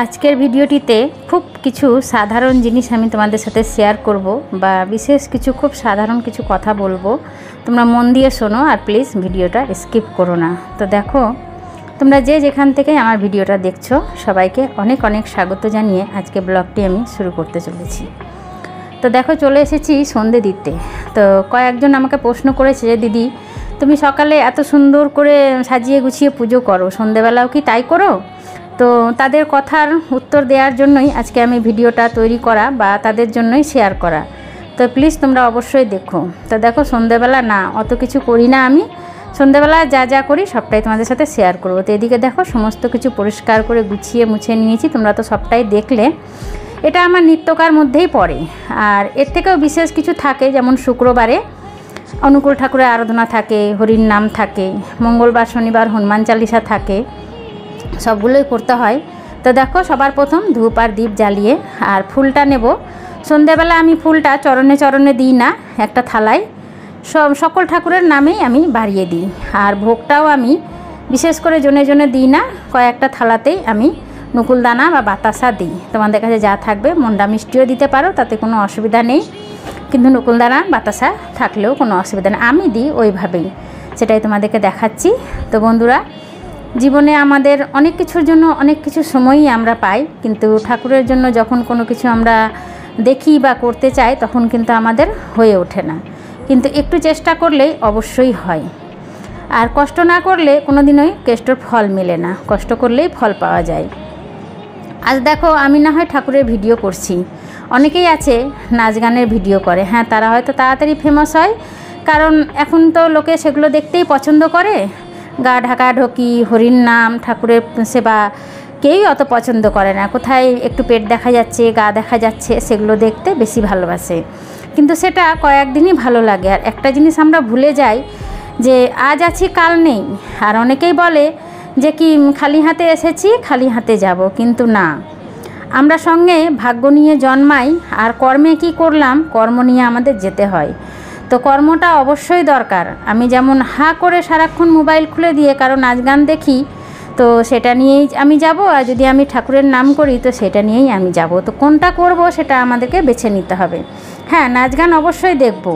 আজকের ভিডিওটিতে খুব কিছু সাধারণ জিনিস আমি তোমাদের সাথে শেয়ার করব বা বিশেষ কিছু খুব সাধারণ কিছু কথা বলবো। তোমরা মন দিয়ে শোনো আর প্লিজ ভিডিওটা স্কিপ করো না। তো দেখো, তোমরা যে যেখান থেকে আমার ভিডিওটা দেখছো সবাইকে অনেক অনেক স্বাগত জানিয়ে আজকে ব্লগটি আমি শুরু করতে চলেছি। তো দেখো, চলে এসেছি সন্ধে দিতে। তো কয়েকজন আমাকে প্রশ্ন করেছে যে দিদি, তুমি সকালে এত সুন্দর করে সাজিয়ে গুছিয়ে পুজো করো, সন্ধেবেলাও কি তাই করো? তো তাদের কথার উত্তর দেওয়ার জন্যই আজকে আমি ভিডিওটা তৈরি করা বা তাদের জন্যই শেয়ার করা। তো প্লিজ তোমরা অবশ্যই দেখো। তো দেখো, সন্ধেবেলা না অত কিছু করি না আমি, সন্ধেবেলা যা যা করি সবটাই তোমাদের সাথে শেয়ার করবো। তো এদিকে দেখো, সমস্ত কিছু পরিষ্কার করে গুছিয়ে মুছে নিয়েছি, তোমরা তো সবটাই দেখলে। এটা আমার নিত্যকার মধ্যেই পড়ে। আর এর থেকেও বিশেষ কিছু থাকে, যেমন শুক্রবারে অনুকূল ঠাকুরের আরাধনা থাকে, হরির নাম থাকে, মঙ্গলবার শনিবার হনুমান চালিসা থাকে, সবগুলোই করতে হয়। তো দেখো, সবার প্রথম ধূপ আর দীপ জ্বালিয়ে আর ফুলটা নেব। সন্ধেবেলা আমি ফুলটা চরণে চরণে দিই না, একটা থালায় সকল ঠাকুরের নামেই আমি বাড়িয়ে দিই। আর ভোগটাও আমি বিশেষ করে জনে জনে দিই না, কয়েকটা থালাতেই আমি নকুলদানা বা বাতাসা দিই। তোমাদের কাছে যা থাকবে, মন্ডা মিষ্টিও দিতে পারো, তাতে কোনো অসুবিধা নেই, কিন্তু নকুলদানা বাতাসা থাকলেও কোনো অসুবিধা নেই, আমি দিই ওইভাবেই, সেটাই তোমাদেরকে দেখাচ্ছি। তো বন্ধুরা, জীবনে আমাদের অনেক কিছুর জন্য অনেক কিছু সময়ই আমরা পাই, কিন্তু ঠাকুরের জন্য যখন কোনো কিছু আমরা দেখি বা করতে চাই তখন কিন্তু আমাদের হয়ে ওঠে না, কিন্তু একটু চেষ্টা করলেই অবশ্যই হয়। আর কষ্ট না করলে কোনো দিনই কেষ্টর ফল মেলে না, কষ্ট করলেই ফল পাওয়া যায়। আজ দেখো, আমি না হয় ঠাকুরের ভিডিও করছি, অনেকেই আছে নাচ গানের ভিডিও করে, হ্যাঁ তারা হয়তো তাড়াতাড়ি ফেমাস হয়, কারণ এখন তো লোকে সেগুলো দেখতেই পছন্দ করে। গা ঢাকা ঢোকি, হরির নাম, ঠাকুরের সেবা কেউই অত পছন্দ করে না। কোথায় একটু পেট দেখা যাচ্ছে, গা দেখা যাচ্ছে, সেগুলো দেখতে বেশি ভালোবাসে, কিন্তু সেটা কয়েকদিনই ভালো লাগে। আর একটা জিনিস আমরা ভুলে যাই যে আজ আছি কাল নেই। আর অনেকেই বলে যে কি খালি হাতে এসেছি খালি হাতে যাব, কিন্তু না, আমরা সঙ্গে ভাগ্য নিয়ে জন্মাই, আর কর্মে কি করলাম, কর্ম নিয়ে আমাদের যেতে হয়। তো কর্মটা অবশ্যই দরকার। আমি যেমন হাঁ করে সারাক্ষণ মোবাইল খুলে দিয়ে কারো নাচ গান দেখি, তো সেটা নিয়েই আমি যাব, আর যদি আমি ঠাকুরের নাম করি তো সেটা নিয়েই আমি যাব। তো কোনটা করব সেটা আমাদেরকে বেছে নিতে হবে। হ্যাঁ, নাচ গান অবশ্যই দেখব,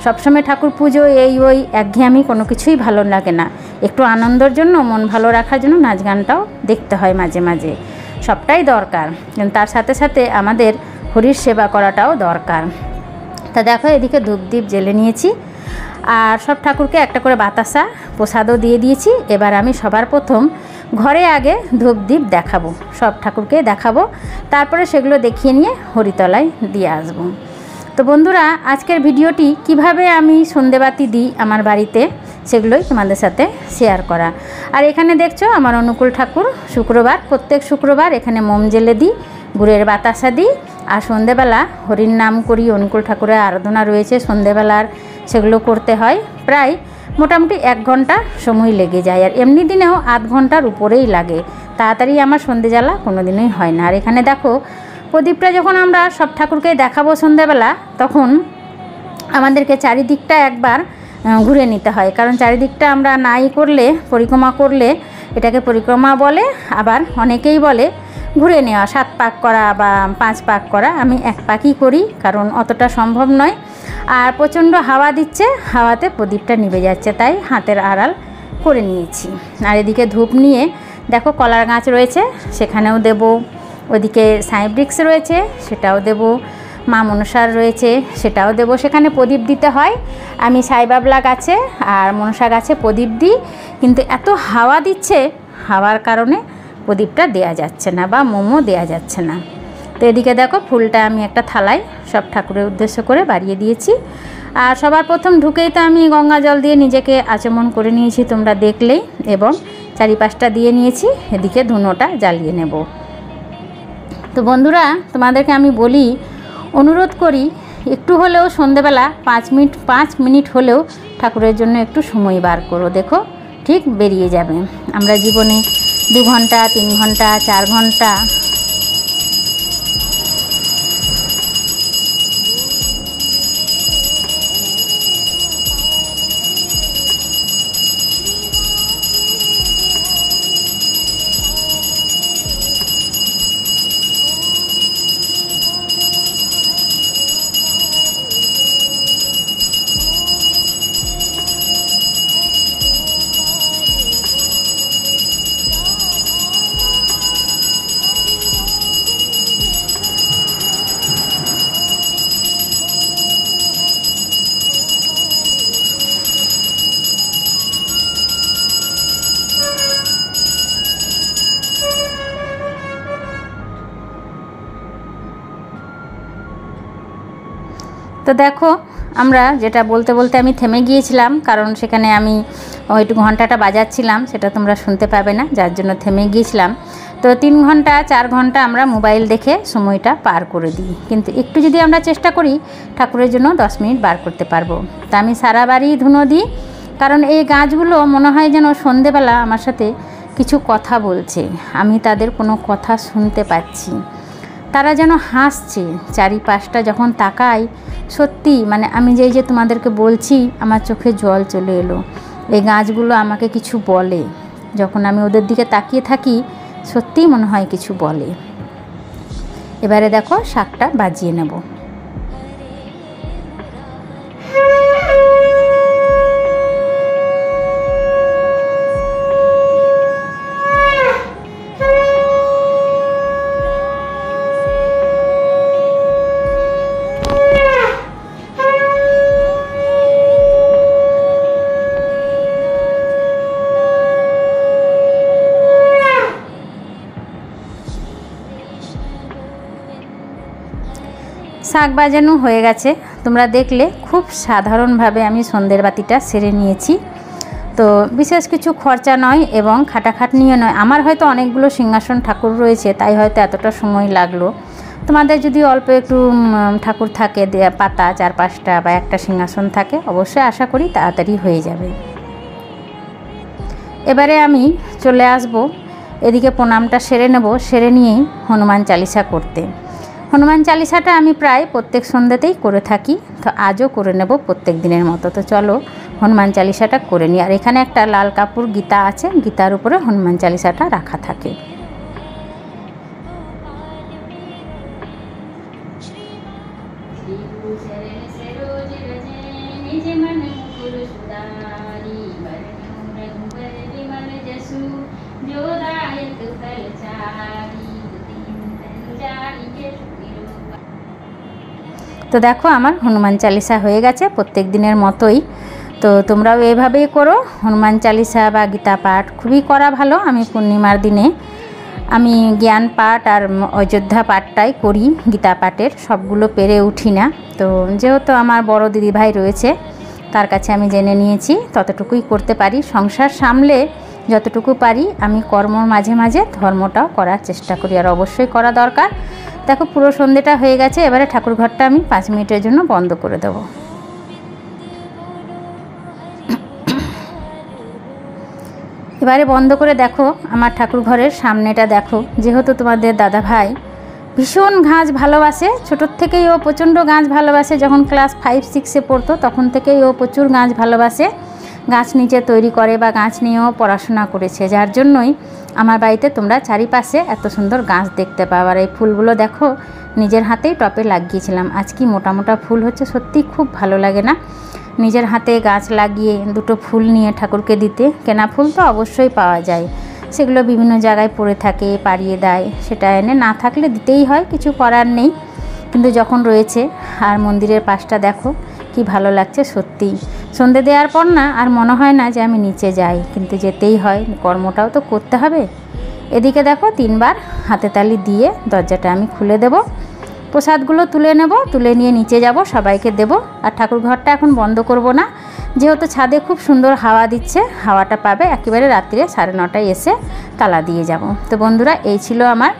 সবসময় ঠাকুর পুজো এই ওই একঘেয়েমি কোনো কিছুই ভালো লাগে না। একটু আনন্দের জন্য, মন ভালো রাখার জন্য নাচ গানটাও দেখতে হয় মাঝে মাঝে, সবটাই দরকার, কিন্তু তার সাথে সাথে আমাদের হরির সেবা করাটাও দরকার। তা দেখো, এদিকে ধূপ দ্বীপ জ্বেলে নিয়েছি, আর সব ঠাকুরকে একটা করে বাতাসা প্রসাদও দিয়ে দিয়েছি। এবার আমি সবার প্রথম ঘরে আগে ধূপ দ্বীপ দেখাবো, সব ঠাকুরকে দেখাবো, তারপরে সেগুলো দেখিয়ে নিয়ে হরিতলায় দিয়ে আসবো। তো বন্ধুরা, আজকের ভিডিওটি কিভাবে আমি সন্ধেবাতি দিই আমার বাড়িতে, সেগুলোই তোমাদের সাথে শেয়ার করা। আর এখানে দেখছো আমার অনুকূল ঠাকুর, শুক্রবার, প্রত্যেক শুক্রবার এখানে মোম জ্বেলে দিই, গুড়ের বাতাসা দিই, আর সন্ধেবেলা হরির নাম করি। অনুকূল ঠাকুরের আরাধনা রয়েছে সন্ধেবেলার, সেগুলো করতে হয়। প্রায় মোটামুটি 1 ঘন্টা সময় লেগে যায়, আর এমনি দিনেও আধ ঘন্টার উপরেই লাগে। তাড়াতাড়ি আমার সন্ধে জ্বালা কোনো দিনই হয় না। আর এখানে দেখো, প্রদীপটা যখন আমরা সব ঠাকুরকে দেখাবো সন্ধেবেলা, তখন আমাদেরকে চারিদিকটা একবার ঘুরে নিতে হয়, কারণ চারিদিকটা আমরা নাই করলে, পরিক্রমা করলে, এটাকে পরিক্রমা বলে, আবার অনেকেই বলে ঘুরে নেওয়া, 7 পাক করা বা 5 পাক করা। আমি 1 পাকই করি, কারণ অতটা সম্ভব নয়। আর প্রচণ্ড হাওয়া দিচ্ছে, হাওয়াতে প্রদীপটা নিভে যাচ্ছে, তাই হাতের আড়াল করে নিয়েছি। আর এদিকে ধূপ নিয়ে দেখো, কলার গাছ রয়েছে, সেখানেও দেব। ওদিকে সাই বৃক্ষ রয়েছে, সেটাও দেব। মা মনসার রয়েছে, সেটাও দেব। সেখানে প্রদীপ দিতে হয়। আমি সাই বাবলা গাছে আর মনসা গাছে প্রদীপ দিই, কিন্তু এত হাওয়া দিচ্ছে, হাওয়ার কারণে প্রদীপটা দেয়া যাচ্ছে না বা মোমও দেয়া যাচ্ছে না। তো এদিকে দেখো, ফুলটা আমি একটা থালায় সব ঠাকুরের উদ্দেশ্য করে বাড়িয়ে দিয়েছি। আর সবার প্রথম ঢুকেই তো আমি গঙ্গা জল দিয়ে নিজেকে আচমন করে নিয়েছি, তোমরা দেখলেই, এবং চারিপাশটা দিয়ে নিয়েছি। এদিকে ধুনোটা জ্বালিয়ে নেব। তো বন্ধুরা, তোমাদেরকে আমি বলি, অনুরোধ করি, একটু হলেও সন্ধেবেলা 5 মিনিট হলেও ঠাকুরের জন্য একটু সময় বার করো, দেখো ঠিক বেরিয়ে যাবে। আমরা জীবনে 2 ঘন্টা 3 ঘন্টা 4 ঘন্টা তো দেখো আমরা যেটা বলতে বলতে আমি থেমে গিয়েছিলাম, কারণ সেখানে আমি একটু ঘন্টাটা বাজাচ্ছিলাম, সেটা তোমরা শুনতে পাবে না, যার জন্য থেমে গিয়েছিলাম। তো 3 ঘন্টা 4 ঘন্টা আমরা মোবাইল দেখে সময়টা পার করে দিই, কিন্তু একটু যদি আমরা চেষ্টা করি ঠাকুরের জন্য 10 মিনিট বার করতে পারবো। তা আমি সারা বাড়ি ধুনো দিই, কারণ এই গাছগুলো মনে হয় যেন সন্ধেবেলা আমার সাথে কিছু কথা বলছে, আমি তাদের কোনো কথা শুনতে পাচ্ছি, তারা যেন হাসছে। চারিপাশটা যখন তাকাই সত্যি মানে আমি যে তোমাদেরকে বলছি আমার চোখে জল চলে এলো। এই গাছগুলো আমাকে কিছু বলে, যখন আমি ওদের দিকে তাকিয়ে থাকি সত্যিই মনে হয় কিছু বলে। এবারে দেখো শাকটা বাজিয়ে নেব। শাক বাজানো হয়ে গেছে, তোমরা দেখলে খুব সাধারণভাবে আমি সন্ধ্যের বাতিটা সেরে নিয়েছি। তো বিশেষ কিছু খরচা নয় এবং খাটাখাটনিও নয়। আমার হয়তো অনেকগুলো সিংহাসন ঠাকুর রয়েছে, তাই হয়তো এতটা সময় লাগলো। তোমাদের যদি অল্প একটু ঠাকুর থাকে, পাতা 4-5টা বা একটা সিংহাসন থাকে, অবশ্যই আশা করি তাড়াতাড়ি হয়ে যাবে। এবারে আমি চলে আসব এদিকে প্রণামটা সেরে নেব, সেরে নিয়েই হনুমান চালিসা করতে। হনুমান চালিসাটা আমি প্রায় প্রত্যেক সন্ধ্যাতেই করে থাকি, তো আজও করে নেব প্রত্যেক দিনের মতো। তো চলো হনুমান চালিসাটা করে নিই। আর এখানে একটা লাল কাপড় গীতা আছে, গীতার উপরে হনুমান চালিসাটা রাখা থাকে। তো দেখো আমার হনুমান চালিসা হয়ে গেছে প্রত্যেক দিনের মতোই। তো তোমরাও এভাবেই করো। হনুমান চালিসা বা গীতা পাঠ খুবই করা ভালো। আমি পূর্ণিমার দিনে আমি জ্ঞান পাঠ আর অযোধ্যা পাঠটাই করি, গীতা পাঠের সবগুলো পেরে উঠি না। তো যেহেতু আমার বড় দিদিভাই রয়েছে, তার কাছে আমি জেনে নিয়েছি ততটুকুই করতে পারি। সংসার সামলে যতটুকু পারি আমি কর্মর মাঝে মাঝে ধর্মটাও করার চেষ্টা করি, আর অবশ্যই করা দরকার। দেখো পুরো সন্ধ্যেটা হয়ে গেছে, এবারে ঠাকুর ঘরটা আমি 5 মিনিটের জন্য বন্ধ করে দেব। এবারে বন্ধ করে দেখো আমার ঠাকুর ঘরের সামনেটা দেখো। যেহেতু তোমাদের দাদা ভাই ভীষণ গাছ ভালোবাসে, ছোটোর থেকেই ও প্রচণ্ড গাছ ভালোবাসে। যখন ক্লাস 5-6-এ পড়তো তখন থেকেই ও প্রচুর গাছ ভালোবাসে, গাছ নিচে তৈরি করে বা গাছ নিয়েও পড়াশোনা করেছে, যার জন্যই আমার বাড়িতে তোমরা চারিপাশে এত সুন্দর গাছ দেখতে পাও। আর এই ফুলগুলো দেখো নিজের হাতেই টপে লাগিয়েছিলাম। আজ কি মোটা মোটা ফুল হচ্ছে, সত্যি খুব ভালো লাগে না নিজের হাতে গাছ লাগিয়ে দুটো ফুল নিয়ে ঠাকুরকে দিতে। কেনা ফুল তো অবশ্যই পাওয়া যায়, সেগুলো বিভিন্ন জায়গায় পড়ে থাকে, পাড়িয়ে দেয়, সেটা এনে না থাকলে দিতেই হয়, কিছু করার নেই। কিন্তু যখন রয়েছে, আর মন্দিরের পাশটা দেখো কি ভালো লাগছে সত্যি। সন্ধে দেওয়ার পর না আর মনে হয় না যে আমি নিচে যাই, কিন্তু যেতেই হয়, কর্মটাও তো করতে হবে। এদিকে দেখো 3 বার হাতে তালি দিয়ে দরজাটা আমি খুলে দেব, প্রসাদগুলো তুলে নেব, তুলে নিয়ে নিচে যাব, সবাইকে দেব। আর ঠাকুর ঘরটা এখন বন্ধ করব না, যেহেতু ছাদে খুব সুন্দর হাওয়া দিচ্ছে, হাওয়াটা পাবে। একেবারে রাত্রে 9:30টায় এসে তালা দিয়ে যাব। তো বন্ধুরা, এই ছিল আমার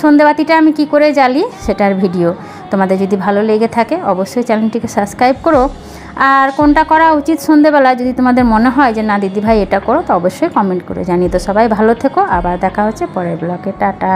সন্ধেবাতিটা আমি কি করে জ্বালি সেটার ভিডিও। তোমাদের যদি ভালো লেগে থাকে অবশ্যই চ্যানেলটিকে সাবস্ক্রাইব করো। আর কোনটা করা উচিত সন্ধেবেলা যদি তোমাদের মনে হয় যে না দিদিভাই এটা করো, তো অবশ্যই কমেন্ট করে জানিয়ে। তো সবাই ভালো থেকো, আবার দেখা হচ্ছে পরের ব্লগে। টাটা।